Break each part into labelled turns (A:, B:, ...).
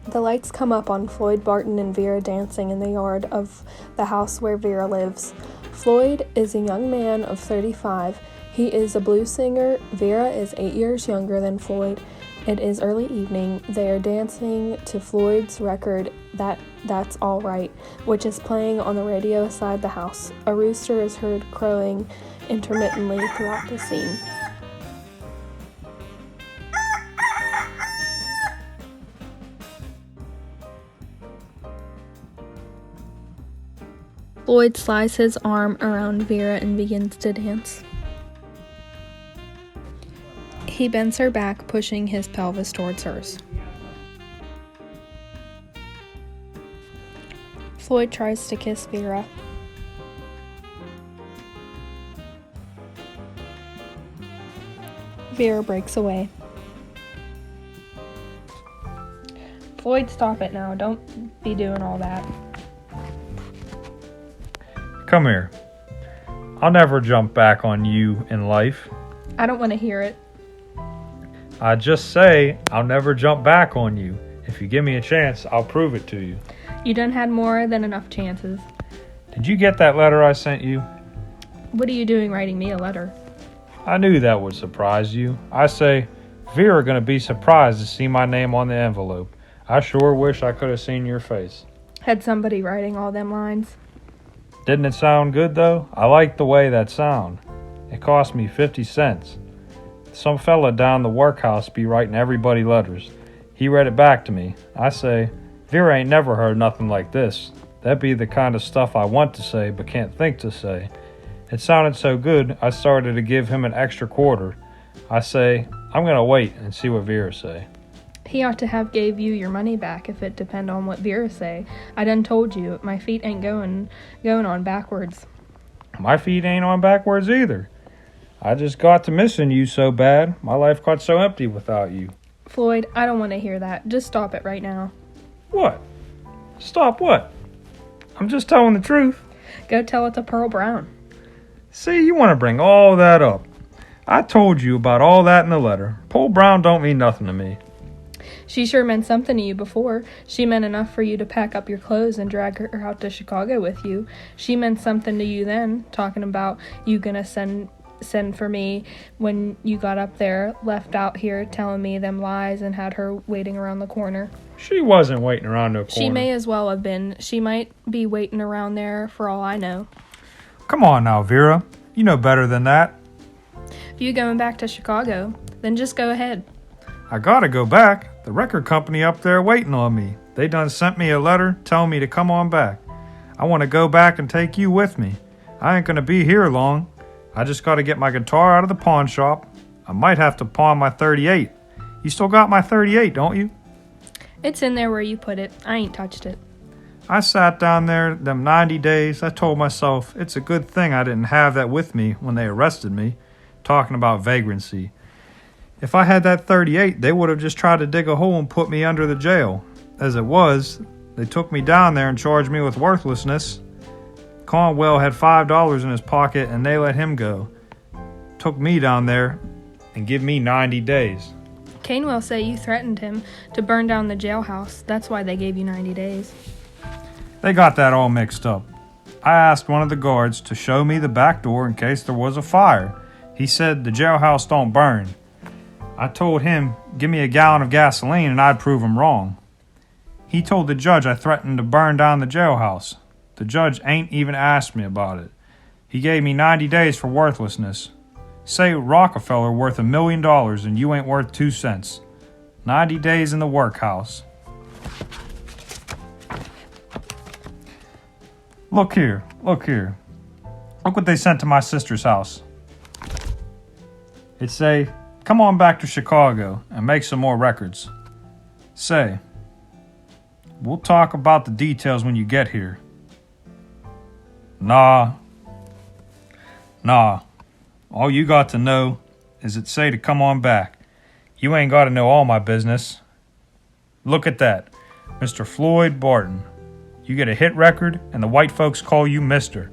A: The lights come up on Floyd Barton and Vera dancing in the yard of the house where Vera lives. Floyd is a young man of 35. He is a blues singer. Vera is 8 years younger than Floyd. It is early evening. They are dancing to Floyd's record, That's All Right, which is playing on the radio beside the house. A rooster is heard crowing intermittently throughout the scene. Floyd slides his arm around Vera and begins to dance. He bends her back, pushing his pelvis towards hers. Floyd tries to kiss Vera. Vera breaks away. Floyd, stop it now. Don't be doing all that.
B: Come here. I'll never jump back on you in life.
A: I don't want to hear it.
B: I just say I'll never jump back on you. If you give me a chance, I'll prove it to you.
A: You done had more than enough chances.
B: Did you get that letter I sent you?
A: What are you doing writing me a letter?
B: I knew that would surprise you. I say, Vera gonna be surprised to see my name on the envelope. I sure wish I could have seen your face.
A: Had somebody writing all them lines?
B: Didn't it sound good, though? I like the way that sound. It cost me 50 cents. Some fella down the workhouse be writing everybody letters. He read it back to me. I say, Vera ain't never heard nothing like this. That be the kind of stuff I want to say but can't think to say. It sounded so good, I started to give him an extra quarter. I say, I'm gonna wait and see what Vera say.
A: He ought to have gave you your money back if it depend on what Vera say. I done told you, my feet ain't going on backwards.
B: My feet ain't on backwards either. I just got to missing you so bad. My life got so empty without you.
A: Floyd, I don't want to hear that. Just stop it right now.
B: What? Stop what? I'm just telling the truth.
A: Go tell it to Pearl Brown.
B: See, you want to bring all that up. I told you about all that in the letter. Pearl Brown don't mean nothing to me.
A: She sure meant something to you before. She meant enough for you to pack up your clothes and drag her out to Chicago with you. She meant something to you then, talking about you gonna send for me when you got up there, left out here telling me them lies and had her waiting around the corner.
B: She wasn't waiting around no corner.
A: She may as well have been. She might be waiting around there for all I know.
B: Come on now, Vera. You know better than that.
A: If you going back to Chicago, then just go ahead.
B: I gotta go back. The record company up there waiting on me. They done sent me a letter telling me to come on back. I want to go back and take you with me. I ain't gonna be here long. I just gotta get my guitar out of the pawn shop. I might have to pawn my 38. You still got my 38, don't you?
A: It's in there where you put it. I ain't touched it.
B: I sat down there them 90 days. I told myself it's a good thing I didn't have that with me when they arrested me, talking about vagrancy. If I had that 38, they would have just tried to dig a hole and put me under the jail. As it was, they took me down there and charged me with worthlessness. Conwell had $5 in his pocket and they let him go. Took me down there and give me 90 days.
A: Canewell say you threatened him to burn down the jailhouse. That's why they gave you 90 days.
B: They got that all mixed up. I asked one of the guards to show me the back door in case there was a fire. He said the jailhouse don't burn. I told him, give me a gallon of gasoline and I'd prove him wrong. He told the judge I threatened to burn down the jailhouse. The judge ain't even asked me about it. He gave me 90 days for worthlessness. Say Rockefeller worth $1 million and you ain't worth 2 cents. 90 days in the workhouse. Look here. Look what they sent to my sister's house. It say, come on back to Chicago and make some more records. Say, we'll talk about the details when you get here. Nah. All you got to know is it say to come on back. You ain't got to know all my business. Look at that. Mr. Floyd Barton. You get a hit record and the white folks call you Mr.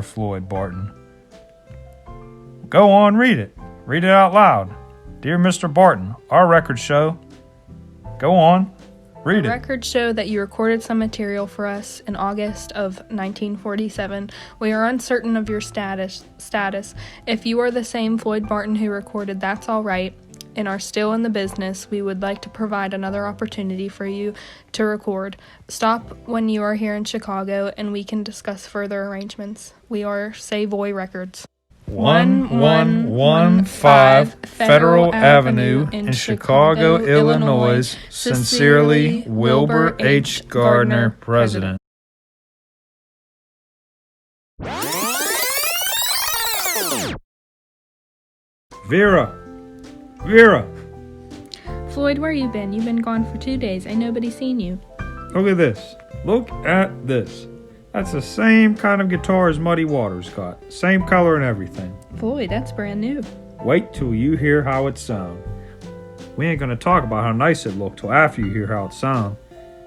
B: Floyd Barton. Go on, read it. Read it out loud. Dear Mr. Barton, our records show. Go on. Read
A: The
B: it.
A: records show that you recorded some material for us in August of 1947. We are uncertain of your status. If you are the same Floyd Barton who recorded That's All Right and are still in the business, we would like to provide another opportunity for you to record. Stop when you are here in Chicago and we can discuss further arrangements. We are Savoy Records.
B: 1115 Federal Avenue in Chicago, Illinois. Sincerely, Wilbur H. Gardner, President. Vera!
A: Floyd, where you been? You've been gone for 2 days. Ain't nobody seen you.
B: Look at this. Look at this. That's the same kind of guitar as Muddy Waters got. Same color and everything.
A: Floyd, that's brand new.
B: Wait till you hear how it sounds. We ain't gonna talk about how nice it looked till after you hear how it sounds.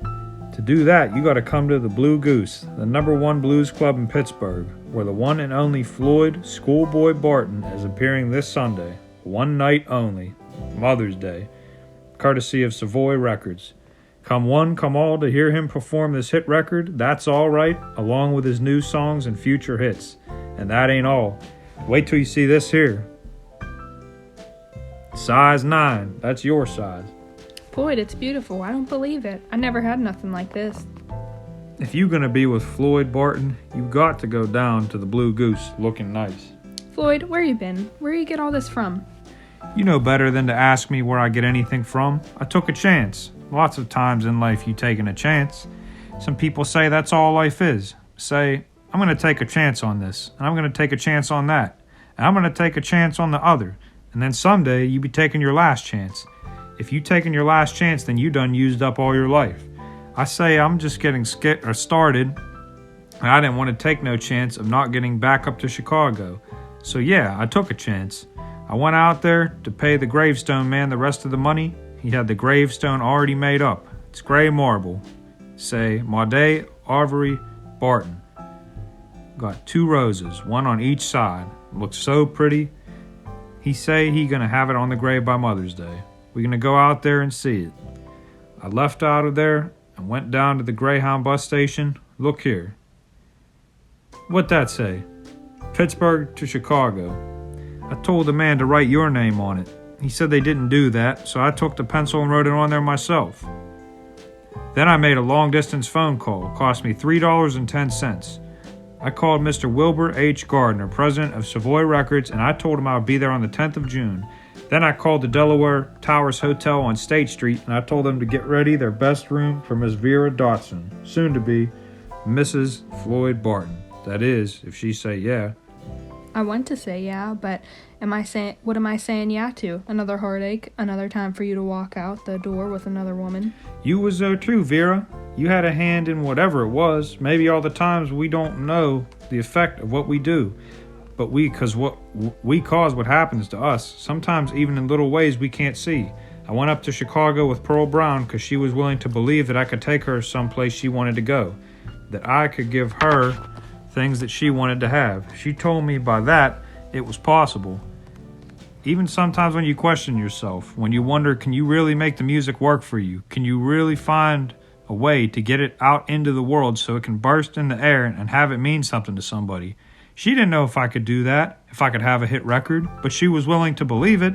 B: To do that, you gotta come to the Blue Goose, the #1 blues club in Pittsburgh, where the one and only Floyd Schoolboy Barton is appearing this Sunday. One night only. Mother's Day. Courtesy of Savoy Records. Come one, come all to hear him perform this hit record, That's All Right, along with his new songs and future hits. And that ain't all. Wait till you see this here. Size 9. That's your size.
A: Floyd, it's beautiful. I don't believe it. I never had nothing like this.
B: If you're gonna be with Floyd Barton, you got to go down to the Blue Goose looking nice.
A: Floyd, where you been? Where you get all this from?
B: You know better than to ask me where I get anything from. I took a chance. Lots of times in life you taking a chance. Some people say that's all life is. Say, I'm going to take a chance on this, and I'm going to take a chance on that, and I'm going to take a chance on the other, and then someday you be taking your last chance. If you taking your last chance, then you done used up all your life. I say I'm just getting started, and I didn't want to take no chance of not getting back up to Chicago. So yeah, I took a chance. I went out there to pay the gravestone man the rest of the money. He had the gravestone already made up. It's gray marble. Say, Maude Avery Barton. Got 2 roses, one on each side. Looks so pretty. He say he gonna have it on the grave by Mother's Day. We gonna go out there and see it. I left out of there and went down to the Greyhound bus station. Look here. What that say? Pittsburgh to Chicago. I told the man to write your name on it. He said they didn't do that, so I took the pencil and wrote it on there myself. Then I made a long-distance phone call. It cost me $3.10. I called Mr. Wilbur H. Gardner, president of Savoy Records, and I told him I would be there on the 10th of June. Then I called the Delaware Towers Hotel on State Street, and I told them to get ready their best room for Miss Vera Dotson, soon to be Mrs. Floyd Barton. That is, if she say yeah.
A: I want to say yeah, but what am I saying yeah to? Another heartache, another time for you to walk out the door with another woman.
B: You was there too, Vera. You had a hand in whatever it was. Maybe all the times we don't know the effect of what we do, but we cause what happens to us. Sometimes even in little ways we can't see. I went up to Chicago with Pearl Brown because she was willing to believe that I could take her someplace she wanted to go, that I could give her things that she wanted to have. She told me by that it was possible. Even sometimes when you question yourself, when you wonder, can you really make the music work for you? Can you really find a way to get it out into the world so it can burst in the air and have it mean something to somebody? She didn't know if I could do that, if I could have a hit record, but she was willing to believe it.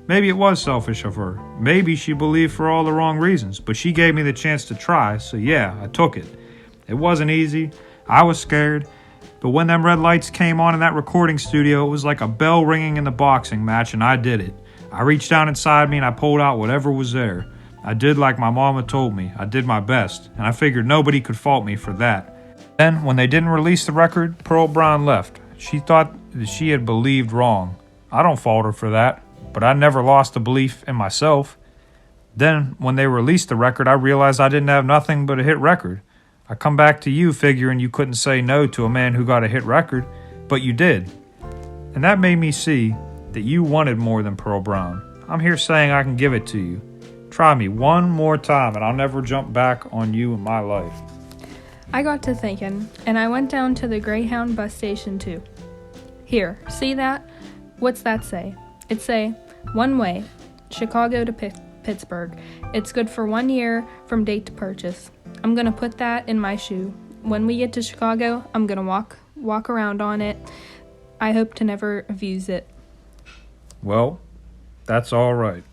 B: Maybe it was selfish of her. Maybe she believed for all the wrong reasons, but she gave me the chance to try, so yeah, I took it. It wasn't easy. I was scared. But when them red lights came on in that recording studio, it was like a bell ringing in the boxing match, and I did it. I reached down inside me and I pulled out whatever was there. I did like my mama told me. I did my best, and I figured nobody could fault me for that. Then, when they didn't release the record, Pearl Brown left. She thought that she had believed wrong. I don't fault her for that, but I never lost the belief in myself. Then, when they released the record, I realized I didn't have nothing but a hit record. I come back to you figuring you couldn't say no to a man who got a hit record, but you did. And that made me see that you wanted more than Pearl Brown. I'm here saying I can give it to you. Try me one more time and I'll never jump back on you in my life.
A: I got to thinking, and I went down to the Greyhound bus station too. Here, see that? What's that say? It say, one way, Chicago to Pittsburgh. It's good for 1 year from date to purchase. I'm going to put that in my shoe. When we get to Chicago, I'm going to walk around on it. I hope to never abuse it.
B: Well, that's all right.